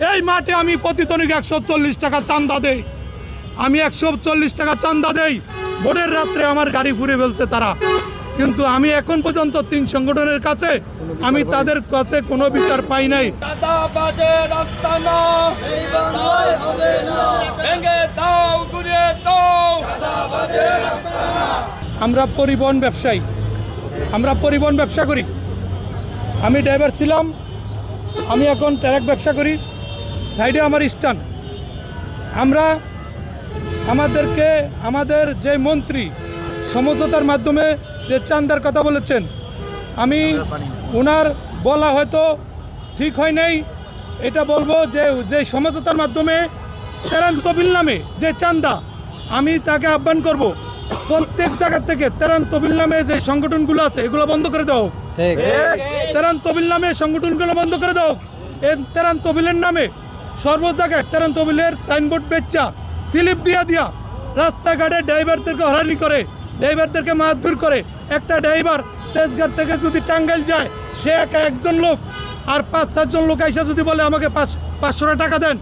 এই মাঠে আমি প্রতিতনিক 140 টাকা চাঁদা দেই। আমি 140 টাকা চাঁদা দেই। ভোটের রাত্রে আমার গাড়ি ঘুরে ফেলছে তারা, কিন্তু আমি এখন পর্যন্ত 3 সংগঠনের কাছে আমি তাদের কাছে কোনো বিচার পাই নাই। চাঁদাবাজের আস্তানা এই বাংলায় হবে না, ভেঙে দাও গুড়িয়ে দাও চাঁদাবাজের আস্তানা। আমরা পরিবহন ব্যবসায়ী, আমরা পরিবহন ব্যবসা করি। আমি ড্রাইভার ছিলাম, আমি এখন ট্রাক ব্যবসা করি। সাইডে আমার স্ট্যান্ড। আমরা আমাদেরকে আমাদের যে মন্ত্রী সমঝোতার মাধ্যমে যে চাঁদার কথা বলেছেন, আমি ওনার বলা হয়তো ঠিক হয় নাই, এটা বলবো যে যে সমঝোতার মাধ্যমে তেরান তহবিল নামে যে চাঁদা, আমি তাকে আহ্বান করব প্রত্যেক জায়গা থেকে তেরান তহবিল নামে যে সংগঠনগুলো আছে এগুলো বন্ধ করে দাও। তেরান তহবিল নামে সংগঠনগুলো বন্ধ করে দাও। এই তেরান তহবিলের নামে সর্ব জায়গায় তেরান তহবিলের সাইনবোর্ড বেচা, স্লিপ দিয়া রাস্তাঘাটে ড্রাইভারদেরকে হয়রানি করে, ড্রাইভারদেরকে মারধর করে। একটা ড্রাইভার তেজগাঁও থেকে যদি টাঙ্গাইল যায়, সে একজন লোক আর 5-7 জন লোক আইসা যদি বলে আমাকে 500 টাকা দেন,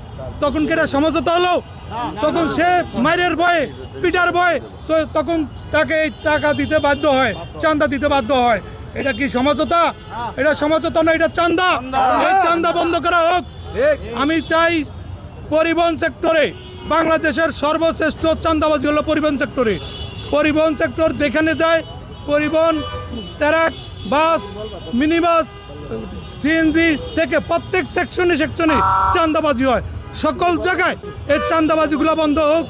তখন কি এটা সমঝোতা হলো? তখন সে মায়ের ভয়ে, পিটার ভয়ে তো তখন তাকে এই টাকা দিতে বাধ্য হয়, চাঁদা দিতে বাধ্য হয়। এটা কি সমঝোতা? এটা সমঝোতা না, এটা চাঁদা। এই চাঁদা বন্ধ করা হোক। আমি চাই পরিবহন সেক্টরে বাংলাদেশের সর্বশ্রেষ্ঠ চাঁদাবাজি হলো পরিবহন সেক্টরে। পরিবহন সেক্টর যেখানে যায়, পরিবহন ট্রাক, বাস, মিনি বাস, সিএনজি থেকে প্রত্যেক সেকশনে চাঁদাবাজি হয়। সকল জায়গায় এই চাঁদাবাজিগুলো বন্ধ হোক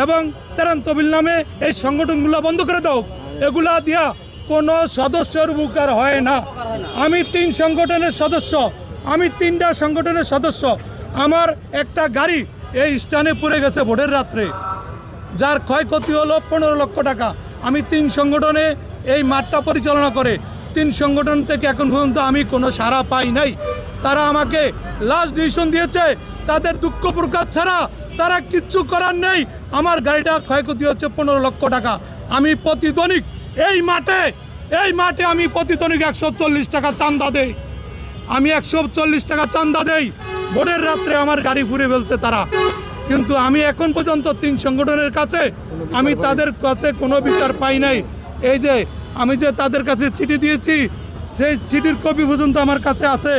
এবং তেরান তহবিল নামে এই সংগঠনগুলো বন্ধ করে দাও। এগুলা দিয়া কোনো সদস্যের উপকার হয় না। আমি 3 সংগঠনের সদস্য, আমি 3টা সংগঠনের সদস্য। আমার একটা গাড়ি এই স্ট্যান্ডে পড়ে গেছে ভোটের রাত্রে, যার ক্ষয়ক্ষতি হলো 15 লক্ষ টাকা। আমি 3 সংগঠনে এই মাঠটা পরিচালনা করে 3 সংগঠন থেকে এখন পর্যন্ত আমি কোনো সাড়া পাই নাই। তারা আমাকে লাস্ট ডিসিশন দিয়েছে, তাদের দুঃখ প্রকাশ ছাড়া তারা কিচ্ছু করার নেই। আমার গাড়িটা ক্ষয়ক্ষতি হচ্ছে 15 লক্ষ টাকা। আমি প্রতিদনিক এই মাঠে আমি প্রতিদনিক 140 টাকা চাঁদা দেই। আমি 140 টাকা চাঁদা দেই। ভোটের রাত্রে আমার গাড়ি ঘুরে ফেলছে তারা, কিন্তু আমি এখন পর্যন্ত 3 সংগঠনের কাছে আমি তাদের কাছে কোনো বিচার পাই নাই। এই যে আমি যে তাদের কাছে চিঠি দিয়েছি, সেই চিঠির কপি পর্যন্ত আমার কাছে আছে।